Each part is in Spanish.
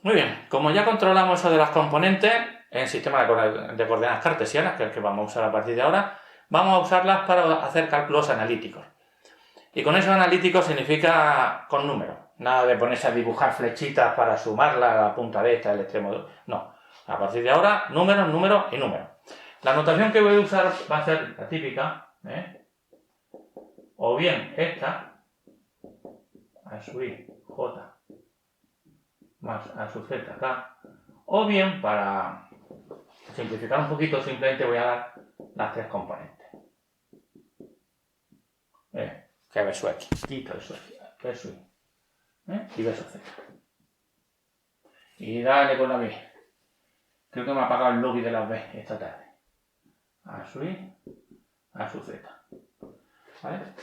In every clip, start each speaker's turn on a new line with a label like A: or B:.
A: Muy bien, como ya controlamos eso de las componentes en sistema de coordenadas cartesianas, que es el que vamos a usar a partir de ahora, vamos a usarlas para hacer cálculos analíticos. Y con esos analíticos significa con números. Nada de ponerse a dibujar flechitas para sumarla a la punta de esta, el extremo de... No. A partir de ahora, números, números y números. La notación que voy a usar va a ser la típica, o bien esta, a sub i, j, más a sub z, k, o bien, para simplificar un poquito, simplemente voy a dar las tres componentes. Que B sub x, quito eso aquí, B sub i, y B sub z. Y dale con la B. Creo que me ha apagado el lobby de las B esta tarde. A sub i, a sub z. ¿Vale?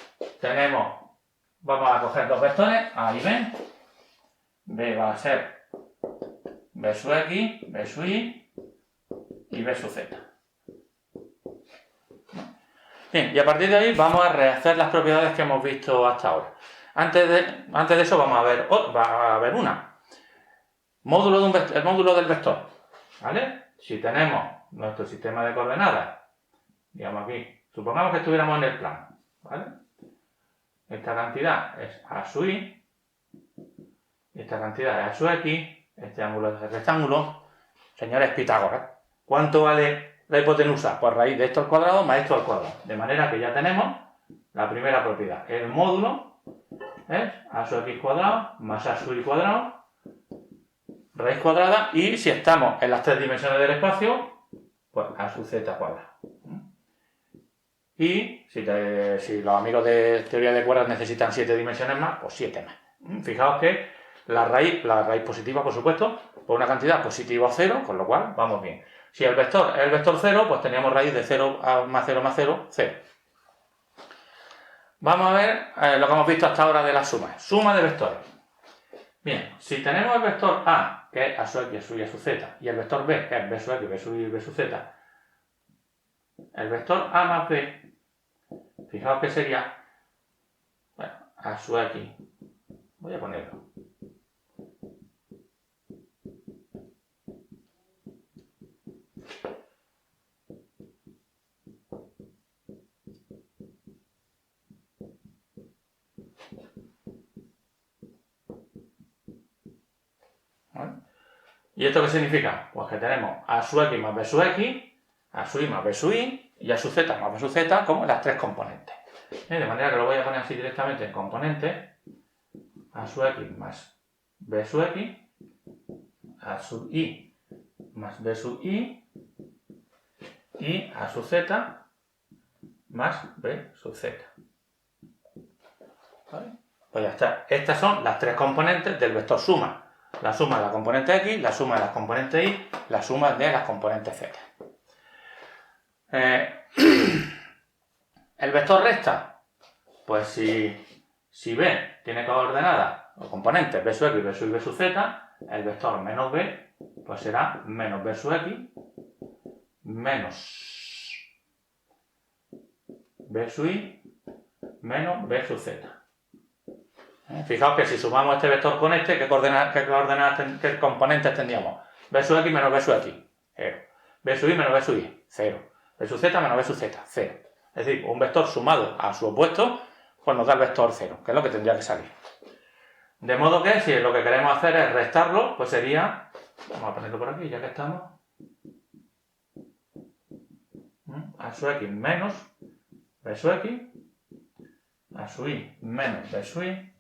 A: Vamos a coger dos vectores, A y B. B va a ser B sub x, B sub i y B sub z. Bien, y a partir de ahí vamos a rehacer las propiedades que hemos visto hasta ahora. Antes de eso va a haber una. El módulo del vector. ¿Vale? Si tenemos nuestro sistema de coordenadas, digamos aquí, supongamos que estuviéramos en el plano. ¿Vale? Esta cantidad es A sub i, esta cantidad es A sub x, este ángulo es el rectángulo. Señores Pitágoras, ¿cuánto vale la hipotenusa? Pues raíz de esto al cuadrado más esto al cuadrado. De manera que ya tenemos la primera propiedad. El módulo es A sub x cuadrado más A sub i cuadrado, raíz cuadrada, y si estamos en las tres dimensiones del espacio, pues A sub z cuadrado. Y si los amigos de teoría de cuerdas necesitan 7 dimensiones más, pues 7 más. Fijaos que la raíz positiva, por supuesto, por una cantidad positiva o 0, con lo cual vamos bien. Si el vector es el vector 0, pues teníamos raíz de 0 más 0 más 0, 0. Vamos a ver lo que hemos visto hasta ahora de las sumas. Suma de vectores. Bien, si tenemos el vector A, que es A sub x, A sub y A sub z, y el vector B, que es B sub x, B sub y B sub z, el vector A más B, fijaos que sería, bueno, A sub x, voy a ponerlo. ¿Vale? ¿Y esto qué significa? Pues que tenemos A sub x más B sub x, A sub i más B sub i y A sub z más B sub z como las tres componentes. De manera que lo voy a poner así directamente en componentes. A sub x más B sub x, A sub i más B sub i y A sub z más B sub z. ¿Vale? Pues ya está. Estas son las tres componentes del vector suma. La suma de la componente x, la suma de las componentes y, la suma de las componentes z. El vector resta. Pues si B tiene coordenadas o componentes B sub x, B sub y B sub z, el vector menos B pues será menos B sub x menos B sub i menos B sub z. Fijaos que si sumamos este vector con este, ¿qué componentes tendríamos? B sub x menos B sub x, 0. B sub i menos B sub i, 0. B sub z menos B sub z, 0. Es decir, un vector sumado a su opuesto, pues nos da el vector 0, que es lo que tendría que salir. De modo que, si lo que queremos hacer es restarlo, pues sería, vamos a ponerlo por aquí, ya que estamos, A sub x menos B sub x, A sub i menos B sub i,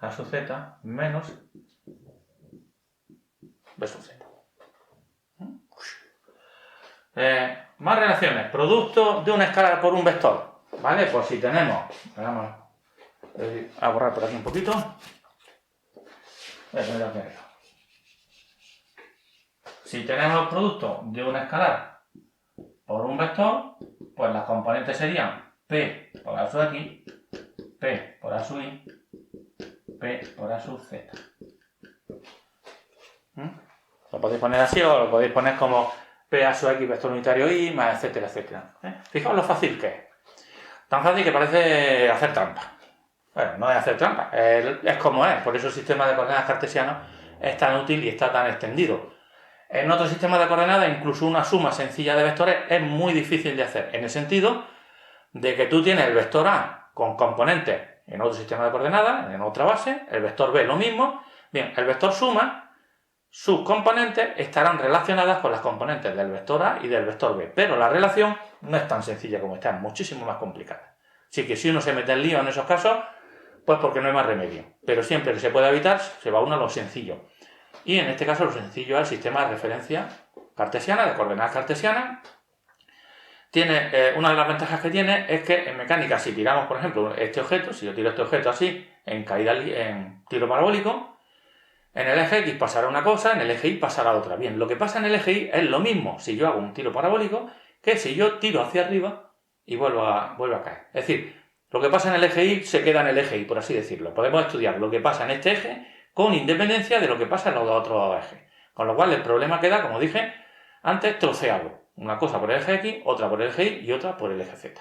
A: A sub z menos B sub z. Más relaciones. Producto de una escala por un vector. ¿Vale? Pues si tenemos... Vamos a borrar por aquí un poquito. Si tenemos el producto de una escalar por un vector, pues las componentes serían P por A sub x, P por A sub i, P por A sub z. Lo podéis poner así o lo podéis poner como P A sub x vector unitario i, más etcétera, etcétera. Fijaos lo fácil que es. Tan fácil que parece hacer trampa. Bueno, no es hacer trampa, es como es. Por eso el sistema de coordenadas cartesianas es tan útil y está tan extendido. En otros sistemas de coordenadas, incluso una suma sencilla de vectores es muy difícil de hacer, en el sentido de que tú tienes el vector A con componentes en otro sistema de coordenadas, en otra base, el vector B lo mismo. Bien, el vector suma, sus componentes estarán relacionadas con las componentes del vector A y del vector B, pero la relación no es tan sencilla como esta, es muchísimo más complicada. Así que si uno se mete en lío en esos casos, pues porque no hay más remedio. Pero siempre que se pueda evitar, se va uno a lo sencillo. Y en este caso lo sencillo es el sistema de referencia cartesiana, de coordenadas cartesianas. Tiene, una de las ventajas que tiene es que en mecánica, si tiramos, por ejemplo, este objeto, si yo tiro este objeto así, en tiro parabólico, en el eje X pasará una cosa, en el eje Y pasará otra. Bien, lo que pasa en el eje Y es lo mismo si yo hago un tiro parabólico que si yo tiro hacia arriba y vuelvo a caer. Es decir, lo que pasa en el eje Y se queda en el eje Y, por así decirlo. Podemos estudiar lo que pasa en este eje con independencia de lo que pasa en los otros ejes. Con lo cual el problema queda, como dije antes, troceado. Una cosa por el eje X, otra por el eje Y y otra por el eje Z.